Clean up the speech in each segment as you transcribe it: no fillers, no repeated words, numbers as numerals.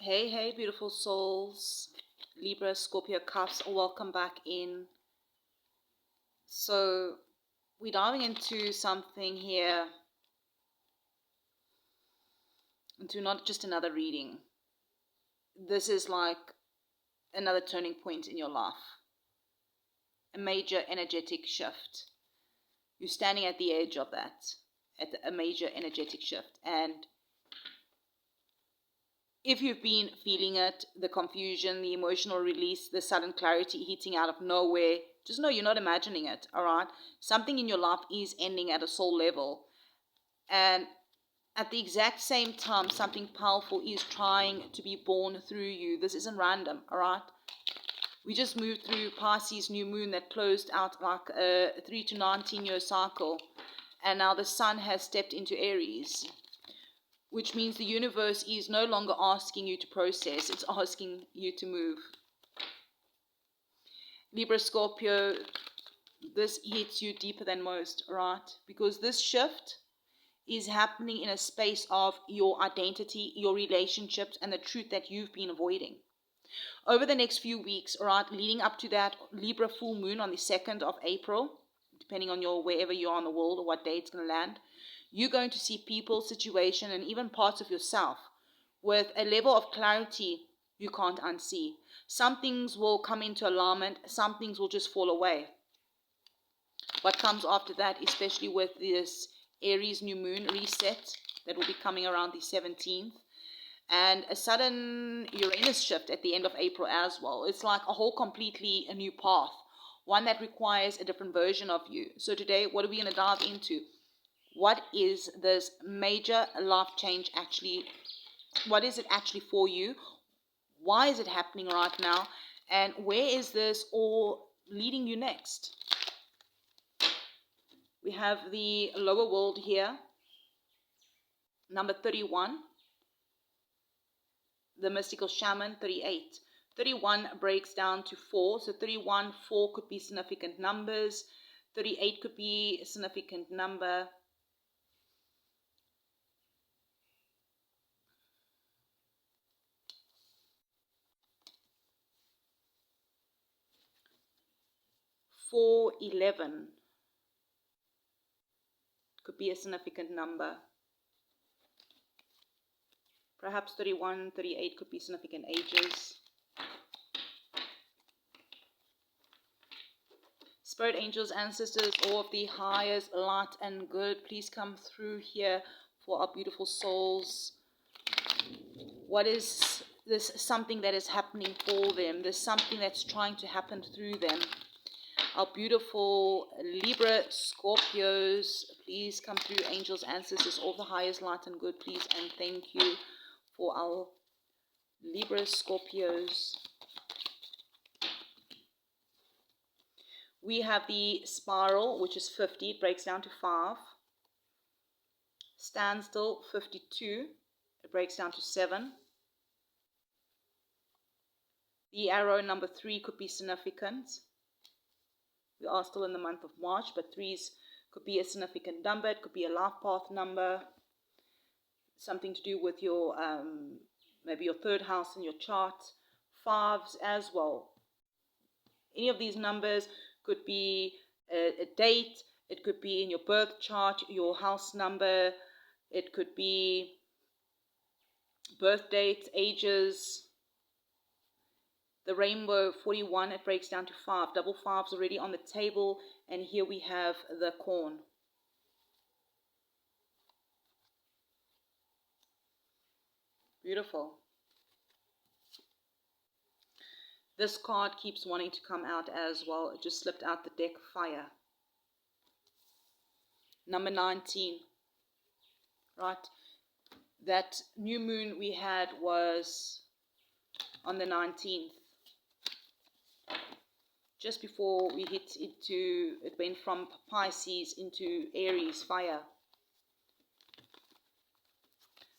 Hey, beautiful souls. Libra-Scorpio Cusp, welcome back in. So, we're diving into something here, into not just another reading. This is like another turning point in your life, a major energetic shift. You're standing at the edge of that, at a major energetic shift. And if you've been feeling it, the confusion, the emotional release, the sudden clarity hitting out of nowhere, just know you're not imagining it, all right? Something in your life is ending at a soul level. And at the exact same time, something powerful is trying to be born through you. This isn't random, all right? We just moved through Pisces new moon that closed out like a 3 to 19-year cycle. And now the sun has stepped into Aries, which means the universe is no longer asking you to process, it's asking you to move. Libra-Scorpio, this hits you deeper than most, right? Because this shift is happening in a space of your identity, your relationships, and the truth that you've been avoiding. Over the next few weeks, right, leading up to that Libra full moon on the 2nd of April, depending on wherever you are in the world or what day it's going to land, you're going to see people, situation, and even parts of yourself with a level of clarity you can't unsee. Some things will come into alignment, some things will just fall away. What comes after that, especially with this Aries new moon reset that will be coming around the 17th, and a sudden Uranus shift at the end of April as well. It's like a whole completely a new path, one that requires a different version of you. So today, what are we going to dive into? What is this major life change actually? What is it actually for you? Why is it happening right now? And where is this all leading you next? We have the lower world here, number 31. The mystical shaman, 38. 31 breaks down to 4. So 31, 4 could be significant numbers. 38 could be a significant number. Four, 11 could be a significant number. Perhaps 31, 38 could be significant ages. Spirit angels, ancestors, all of the highest light and good, please come through here for our beautiful souls. What is this something that is happening for them? There's something that's trying to happen through them. Our beautiful Libra Scorpios, please come through, angels, ancestors, all the highest light and good, please, and thank you for our Libra Scorpios. We have the spiral, which is 50, it breaks down to 5. Standstill, 52, it breaks down to 7. The arrow number 3 could be significant. We are still in the month of March, but 3s could be a significant number. It could be a life path number, something to do with your, maybe your 3rd house in your chart. 5s as well. Any of these numbers could be a date. It could be in your birth chart, your house number. It could be birth dates, ages. The rainbow, 41, it breaks down to 5. Double 5s already on the table. And here we have the corn. Beautiful. This card keeps wanting to come out as well. It just slipped out the deck, fire. Number 19. Right. That new moon we had was on the 19th. Just before we hit into, it went from Pisces into Aries, fire.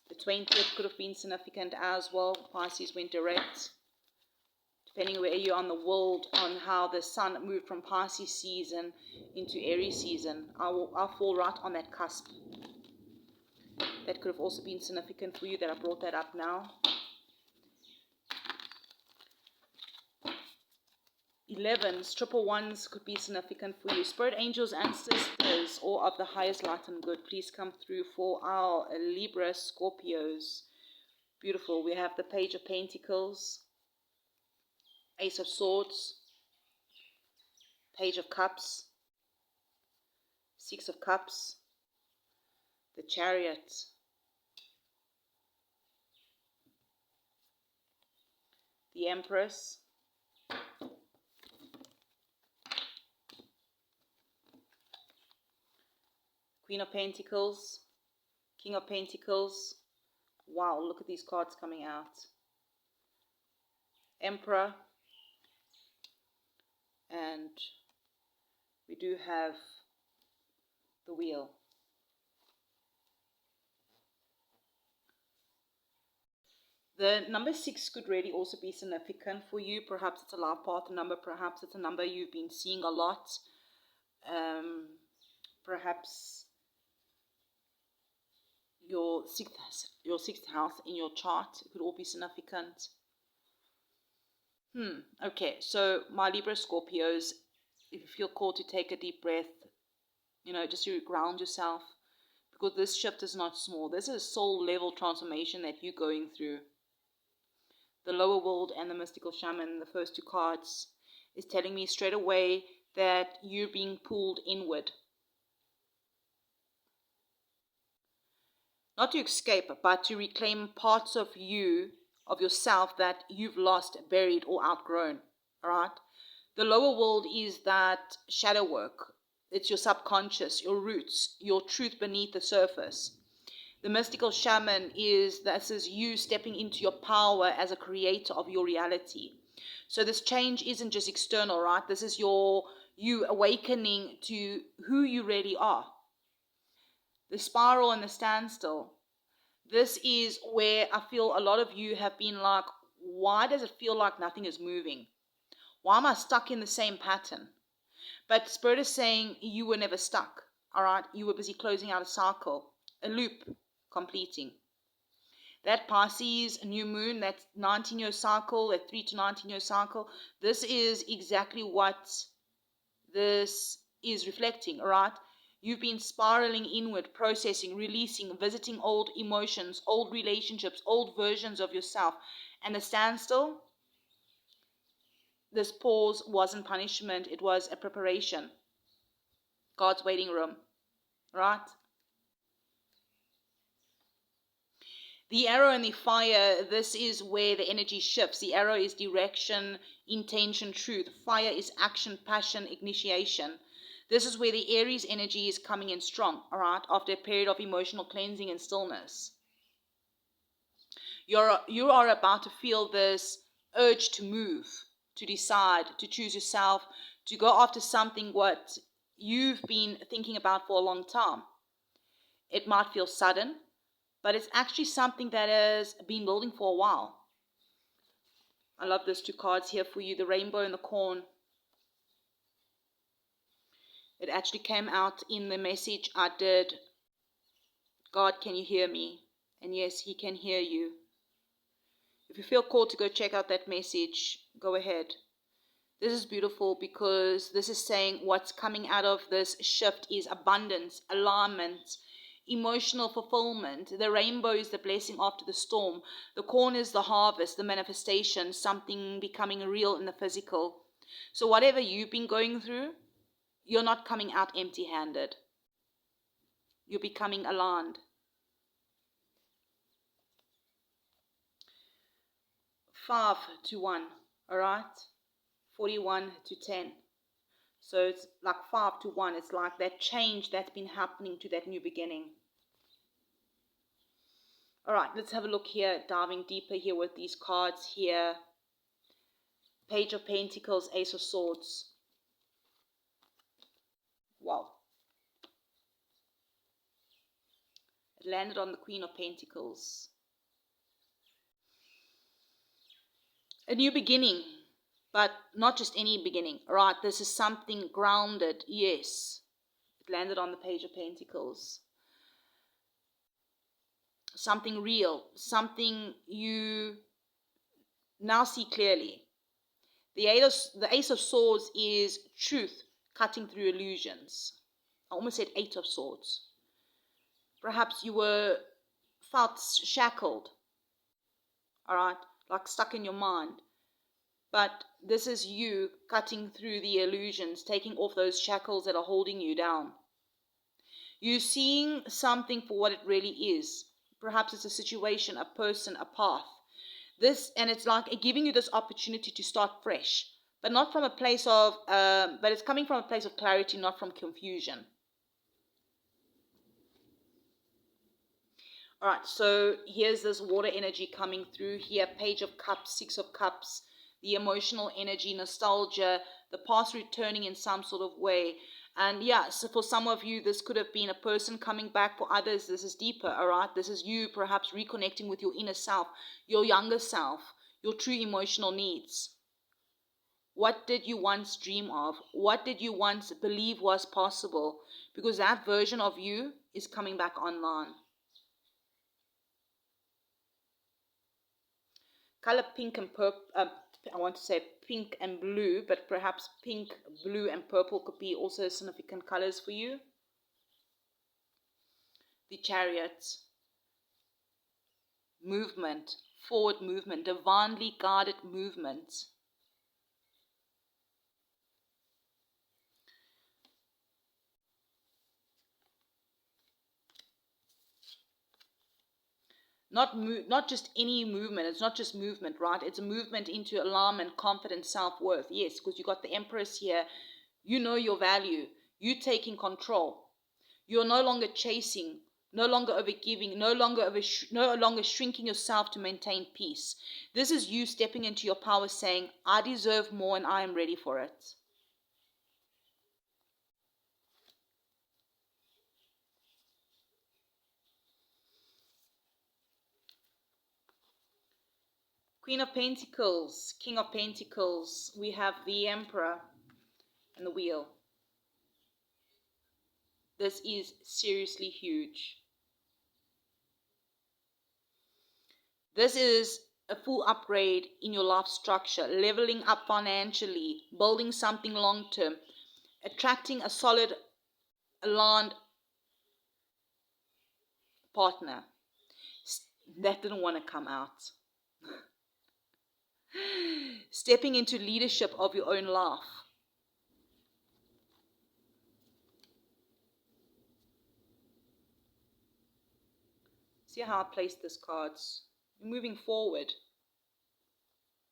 The 20th could have been significant as well. Pisces went direct. Depending where you are in the world, on how the sun moved from Pisces season into Aries season. I'll fall right on that cusp. That could have also been significant for you that I brought that up now. 11s, triple ones could be significant for you. Spirit angels, ancestors, or of the highest light and good, please come through for our Libra-Scorpios. Beautiful. We have the Page of Pentacles, Ace of Swords, Page of Cups, Six of Cups, the Chariot, the Empress, Queen of Pentacles, King of Pentacles. Wow, look at these cards coming out. Emperor. And we do have the Wheel. The number 6 could really also be significant for you. Perhaps it's a life path number. Perhaps it's a number you've been seeing a lot. Perhaps your sixth house in your chart could all be significant. Okay, so my Libra Scorpios, if you feel called to take a deep breath, just to ground yourself, because this shift is not small. This is a soul level transformation that you're going through. The lower world and the mystical shaman, the first two cards, is telling me straight away that you're being pulled inward. Not to escape, but to reclaim parts of you, of yourself, that you've lost, buried, or outgrown. All right? The lower world is that shadow work. It's your subconscious, your roots, your truth beneath the surface. The mystical shaman this is you stepping into your power as a creator of your reality. So this change isn't just external, right? This is you awakening to who you really are. The spiral and the standstill. This is where I feel a lot of you have been like, why does it feel like nothing is moving? Why am I stuck in the same pattern? But Spirit is saying you were never stuck, all right? You were busy closing out a cycle, a loop, completing. That Pisces new moon, that 19-year cycle, that 3 to 19-year cycle, this is exactly what this is reflecting, all right? You've been spiraling inward, processing, releasing, visiting old emotions, old relationships, old versions of yourself. And the standstill, this pause wasn't punishment, it was a preparation. God's waiting room, right? The arrow and the fire, this is where the energy shifts. The arrow is direction, intention, truth. Fire is action, passion, initiation. This is where the Aries energy is coming in strong, all right, after a period of emotional cleansing and stillness. You are about to feel this urge to move, to decide, to choose yourself, to go after something what you've been thinking about for a long time. It might feel sudden, but it's actually something that has been building for a while. I love those two cards here for you, the rainbow and the corn. It actually came out in the message I did. God, can you hear me? And yes, he can hear you. If you feel called to go check out that message, go ahead. This is beautiful because this is saying what's coming out of this shift is abundance, alignment, emotional fulfillment. The rainbow is the blessing after the storm. The corn is the harvest, the manifestation, something becoming real in the physical. So whatever you've been going through, you're not coming out empty-handed. You're becoming aligned. 5 to 1, all right? 41 to 10. So it's like 5 to 1. It's like that change that's been happening to that new beginning. All right, let's have a look here, diving deeper here with these cards here. Page of Pentacles, Ace of Swords. Wow. It landed on the Queen of Pentacles. A new beginning, but not just any beginning, right? This is something grounded, yes. It landed on the Page of Pentacles. Something real, something you now see clearly. The Ace of Swords is truth cutting through illusions. I almost said Eight of Swords. Perhaps you felt shackled, all right, like stuck in your mind. But this is you cutting through the illusions, taking off those shackles that are holding you down. You're seeing something for what it really is. Perhaps it's a situation, a person, a path. And it's like giving you this opportunity to start fresh, but not from a place of, but it's coming from a place of clarity, not from confusion. All right, so here's this water energy coming through here. Page of Cups, Six of Cups, the emotional energy, nostalgia, the past returning in some sort of way. And yeah, so for some of you, this could have been a person coming back. For others, this is deeper, all right? This is you perhaps reconnecting with your inner self, your younger self, your true emotional needs. What did you once dream of? What did you once believe was possible? Because that version of you is coming back online. Color pink and purple, I want to say pink and blue, but perhaps pink, blue, and purple could be also significant colors for you. The Chariot. Movement, forward movement, divinely guided movement. Not just any movement. It's not just movement, right? It's a movement into alignment, confidence, self-worth. Yes, because you got the Empress here. You know your value. You taking control. You're no longer chasing, no longer overgiving, no longer shrinking yourself to maintain peace. This is you stepping into your power, saying, I deserve more and I am ready for it. Queen of Pentacles, King of Pentacles, we have the Emperor and the Wheel. This is seriously huge. This is a full upgrade in your life structure, leveling up financially, building something long-term, attracting a solid, aligned partner. That didn't want to come out. Stepping into leadership of your own life. See how I placed these cards? You're moving forward.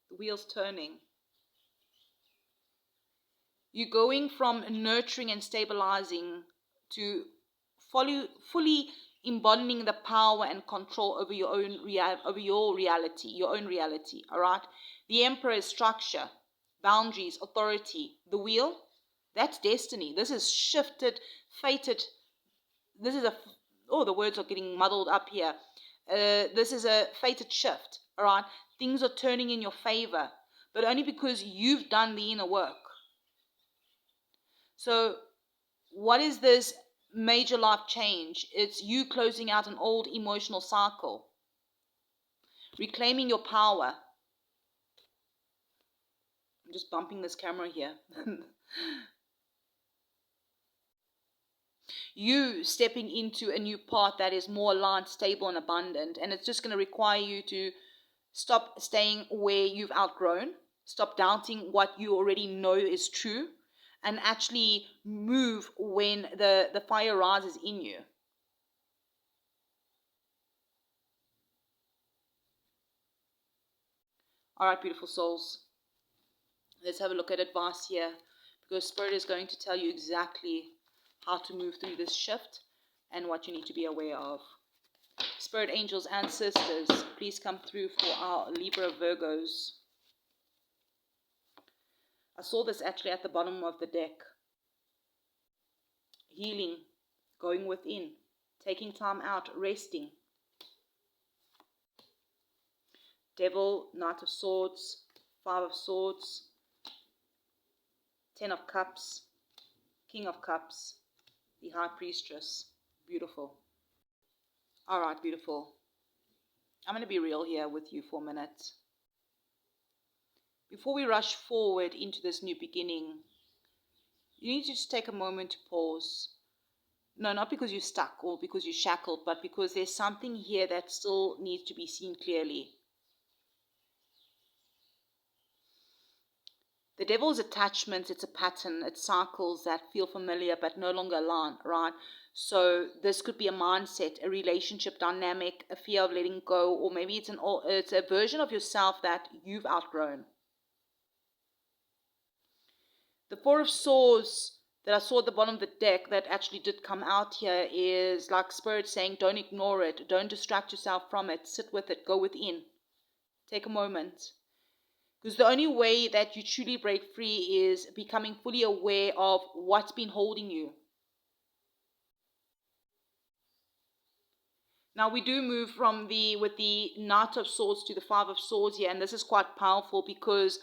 The wheel's turning. You're going from nurturing and stabilizing to fully embodying the power and control over your own reality, all right? The Emperor is structure, boundaries, authority. The wheel, that's destiny. This is shifted, fated. This is the words are getting muddled up here. This is a fated shift, all right? Things are turning in your favor, but only because you've done the inner work. So what is this major life change? It's you closing out an old emotional cycle, reclaiming your power. I'm just bumping this camera here. You stepping into a new path that is more aligned, stable, and abundant. And it's just going to require you to stop staying where you've outgrown, stop doubting what you already know is true, and actually move when the fire rises in you. All right, beautiful souls. Let's have a look at advice here, because Spirit is going to tell you exactly how to move through this shift and what you need to be aware of. Spirit angels and sisters, please come through for our Libra Virgos. I saw this actually at the bottom of the deck. Healing, going within, taking time out, resting. Devil, Knight of Swords, Five of Swords, Ten of Cups, King of Cups, the High Priestess. Beautiful. All right, beautiful. I'm going to be real here with you for a minute. before we rush forward into this new beginning, you need to just take a moment to pause. No, not because you're stuck or because you're shackled, but because there's something here that still needs to be seen clearly. The devil's attachments, it's a pattern, it's cycles that feel familiar but no longer align, right? So this could be a mindset, a relationship dynamic, a fear of letting go, or maybe it's a version of yourself that you've outgrown. The Four of Swords that I saw at the bottom of the deck that actually did come out here is like Spirit saying, don't ignore it, don't distract yourself from it, sit with it, go within. Take a moment. Because the only way that you truly break free is becoming fully aware of what's been holding you. Now we do move from with the Knight of Swords to the Five of Swords here, and this is quite powerful because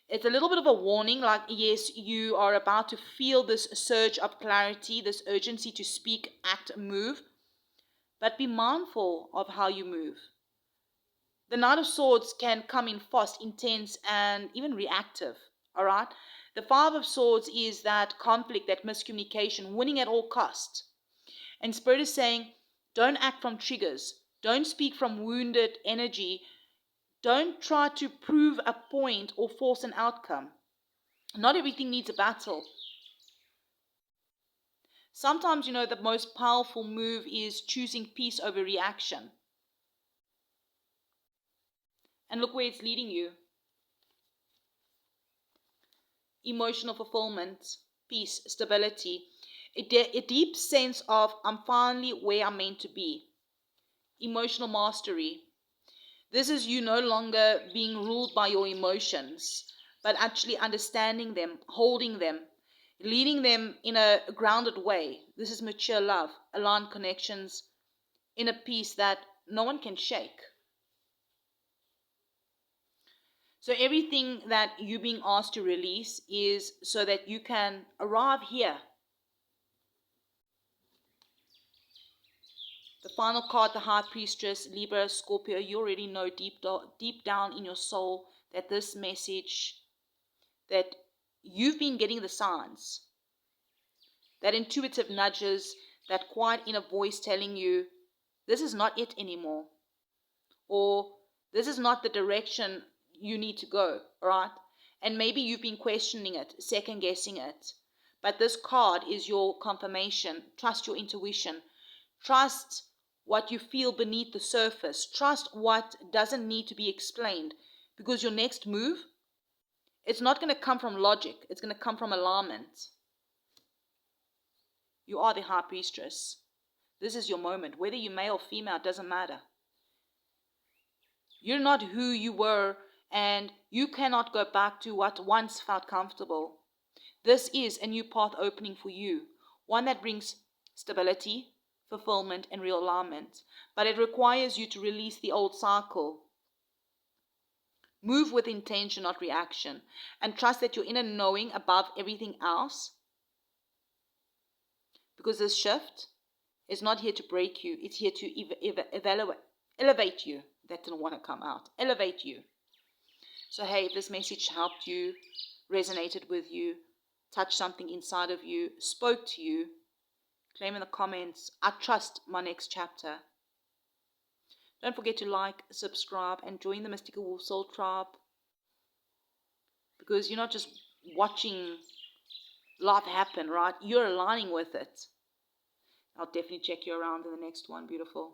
it's a little bit of a warning, like, yes, you are about to feel this surge of clarity, this urgency to speak, act, move, but be mindful of how you move. The Knight of Swords can come in fast, intense, and even reactive, all right? The Five of Swords is that conflict, that miscommunication, winning at all costs. And Spirit is saying, don't act from triggers. Don't speak from wounded energy. Don't try to prove a point or force an outcome. Not everything needs a battle. Sometimes, the most powerful move is choosing peace over reaction. And look where it's leading you. Emotional fulfillment, peace, stability. A deep sense of I'm finally where I'm meant to be. Emotional mastery. This is you no longer being ruled by your emotions, but actually understanding them, holding them, leading them in a grounded way. This is mature love, aligned connections, in a peace that no one can shake. So everything that you're being asked to release is so that you can arrive here. The final card, the High Priestess, Libra-Scorpio, you already know deep down in your soul that this message, that you've been getting the signs, that intuitive nudges, that quiet inner voice telling you, this is not it anymore, or this is not the direction you need to go, right? And maybe you've been questioning it, second guessing it, but this card is your confirmation. Trust your intuition. Trust what you feel beneath the surface. Trust what doesn't need to be explained, because your next move, it's not going to come from logic. It's going to come from alignment. You are the High Priestess. This is your moment. Whether you're male or female, it doesn't matter. You're not who you were, and you cannot go back to what once felt comfortable. This is a new path opening for you, one that brings stability, fulfillment, and real alignment. But it requires you to release the old cycle. Move with intention, not reaction, and trust that your inner knowing above everything else. Because this shift is not here to break you, it's here to elevate you. That didn't want to come out. Elevate you. So hey, if this message helped you, resonated with you, touched something inside of you, spoke to you, claim in the comments, I trust my next chapter. Don't forget to like, subscribe, and join the Mystical Wolf Soul Tribe. Because you're not just watching life happen, right? You're aligning with it. I'll definitely check you around in the next one. Beautiful.